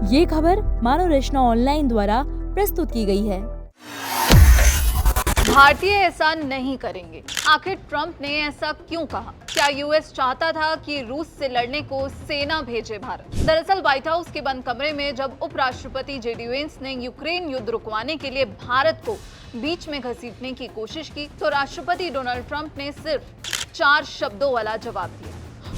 ये खबर मानव रचना ऑनलाइन द्वारा प्रस्तुत की गई है। भारतीय ऐसा नहीं करेंगे। आखिर ट्रंप ने ऐसा क्यों कहा? क्या यूएस चाहता था कि रूस से लड़ने को सेना भेजे भारत? दरअसल व्हाइट हाउस के बंद कमरे में जब उपराष्ट्रपति जेडी वेंस ने यूक्रेन युद्ध रुकवाने के लिए भारत को बीच में घसीटने की कोशिश की, तो राष्ट्रपति डोनाल्ड ट्रंप ने सिर्फ 4 शब्दों वाला जवाब दिया।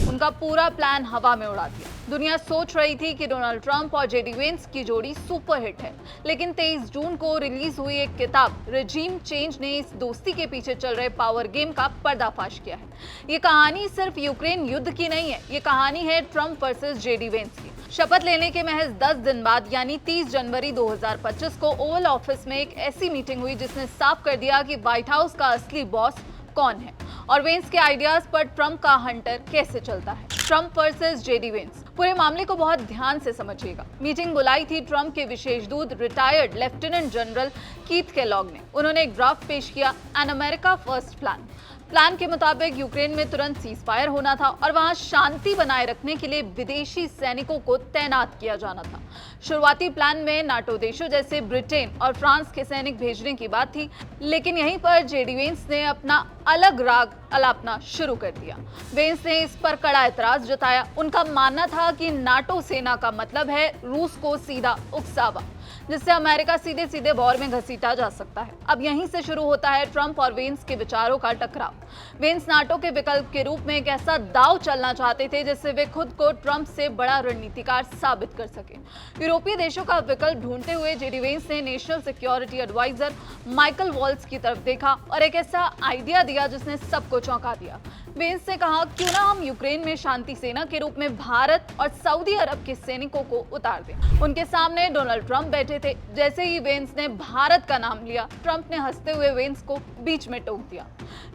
उनका पूरा प्लान हवा में उड़ा दिया। दुनिया सोच रही थी कि डोनाल्ड ट्रंप और जेडी वेंस की जोड़ी सुपरहिट है, लेकिन 23 जून को रिलीज हुई एक किताब रेजिम चेंज ने इस दोस्ती के पीछे चल रहे पावर गेम का पर्दाफाश किया है। ये कहानी सिर्फ यूक्रेन युद्ध की नहीं है, ये कहानी है ट्रंप वर्सेस जेडी वेंस की। शपथ लेने के महज 10 दिन बाद यानी 30 जनवरी 2025 को ओवल ऑफिस में एक ऐसी मीटिंग हुई जिसने साफ कर दिया कि व्हाइट हाउस का असली बॉस कौन है और वेंस के आइडियाज पर ट्रंप का हंटर कैसे चलता है। Trump versus JD Vance. पूरे मामले को बहुत ध्यान से समझिएगा। मीटिंग बुलाई थी ट्रंप के विशेष दूत retired lieutenant general Keith Kellogg ने। उन्होंने एक ड्राफ्ट पेश किया, एन अमेरिका फर्स्ट प्लान के मुताबिक यूक्रेन में तुरंत सीज फायर होना था और वहां शांति बनाए रखने के लिए विदेशी सैनिकों को तैनात किया जाना था। शुरुआती प्लान में नाटो देशों जैसे ब्रिटेन और फ्रांस के सैनिक भेजने की बात थी, लेकिन यहीं पर जेडी वेंस ने अपना अलग राग अलापना शुरू कर दिया। वेंस ने इस पर कड़ा एतराज जताया। उनका मानना था कि नाटो सेना का मतलब है रूस को सीधा उकसावा, जिससे अमेरिका सीधे सीधे वॉर में घसीटा जा सकता है। अब यहीं से शुरू होता है ट्रंप और वेंस के विचारों का टकराव। वेंस नाटो के विकल्प के रूप में एक ऐसा दांव चलना चाहते थे जिससे वे खुद को ट्रंप से बड़ा रणनीतिकार साबित कर सके। यूरोपीय देशों का विकल्प ढूंढते हुए जेडी वेंस ने national security adviser Michael Waltz की तरफ देखा और एक ऐसा आइडिया दिया जिसने सबको चौंका दिया। वेंस ने कहा, क्यों ना हम यूक्रेन में शांति सेना के रूप में भारत और सऊदी अरब के सैनिकों को उतार दें। उनके सामने डोनाल्ड ट्रंप बैठे थे। जैसे ही वेंस ने भारत का नाम लिया, ट्रंप ने हंसते हुए वेंस को बीच में टोक दिया।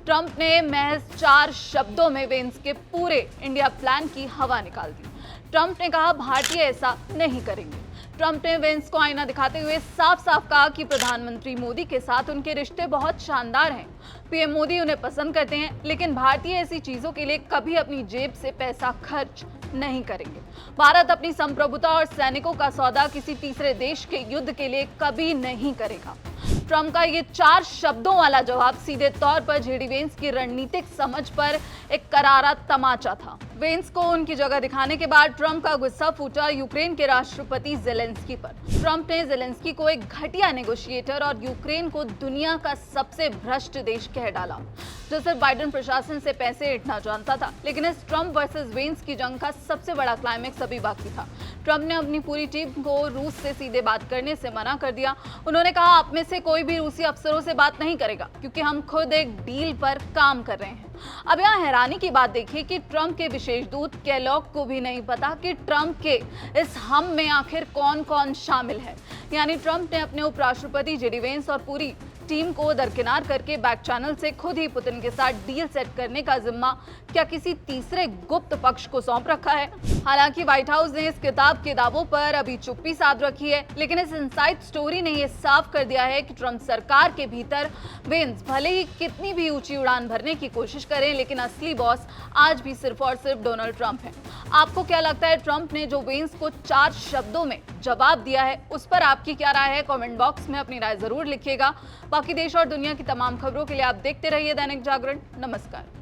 ट्रंप ने महज 4 शब्दों में वेंस के पूरे इंडिया प्लान की हवा निकाल दी। ट्रंप ने कहा, भारतीय ऐसा नहीं करेंगे। ट्रंप ने वेंस को आईना दिखाते हुए साफ साफ कहा कि प्रधानमंत्री मोदी के साथ उनके रिश्ते बहुत शानदार हैं। पीएम मोदी उन्हें पसंद करते हैं, लेकिन भारतीय ऐसी चीजों के लिए कभी अपनी जेब से पैसा खर्च नहीं करेंगे। भारत अपनी संप्रभुता और सैनिकों का सौदा किसी तीसरे देश के युद्ध के लिए कभी नहीं करेगा। ट्रंप का ये 4 शब्दों वाला जवाब सीधे तौर पर जेडी वेंस की रणनीतिक समझ पर एक करारा तमाचा था। वेंस को उनकी जगह दिखाने के बाद ट्रंप का गुस्सा फूटा यूक्रेन के राष्ट्रपति जेलेंस्की पर। ट्रंप ने जेलेंस्की को एक घटिया नेगोशिएटर और यूक्रेन को दुनिया का सबसे भ्रष्ट देश कह डाला, जो सिर्फ बाइडेन प्रशासन से पैसे ऐंठना जानता था। लेकिन इस ट्रंप वर्सेस वेंस की जंग का सबसे बड़ा क्लाइमेक्स अभी बाकी था। ट्रंप ने अपनी पूरी टीम को रूस से सीधे बात करने से मना कर दिया। उन्होंने कहा, आप में से कोई भी रूसी अफसरों से बात नहीं करेगा क्योंकि हम खुद एक डील पर काम कर रहे हैं। अब यहाँ हैरानी की बात देखिए कि ट्रंप के विशेष दूत केलॉग को भी नहीं पता कि ट्रंप के इस हम में आखिर कौन कौन शामिल है। यानी ट्रंप ने अपने उपराष्ट्रपति जेडी वेंस और पूरी टीम को दरकिनार करके बैक चैनल से खुद ही पुतिन के साथ डील सेट करने का जिम्मा क्या किसी तीसरे गुप्त पक्ष को सौंप रखा है। हालांकि व्हाइट हाउस ने इस किताब के दावों पर अभी चुप्पी साध रखी है, लेकिन इस इनसाइड स्टोरी ने यह साफ कर दिया है कि ट्रंप सरकार के भीतर वेंस भले ही कितनी भी ऊंची उड़ान भरने की कोशिश करें, लेकिन असली बॉस आज भी सिर्फ और सिर्फ डोनाल्ड ट्रंप है। आपको क्या लगता है, ट्रंप ने जो वेंस को 4 शब्दों में जवाब दिया है, उस पर आपकी क्या राय है? कमेंट बॉक्स में अपनी राय जरूर लिखिएगा। बाकी देश और दुनिया की तमाम खबरों के लिए आप देखते रहिए दैनिक जागरण। नमस्कार।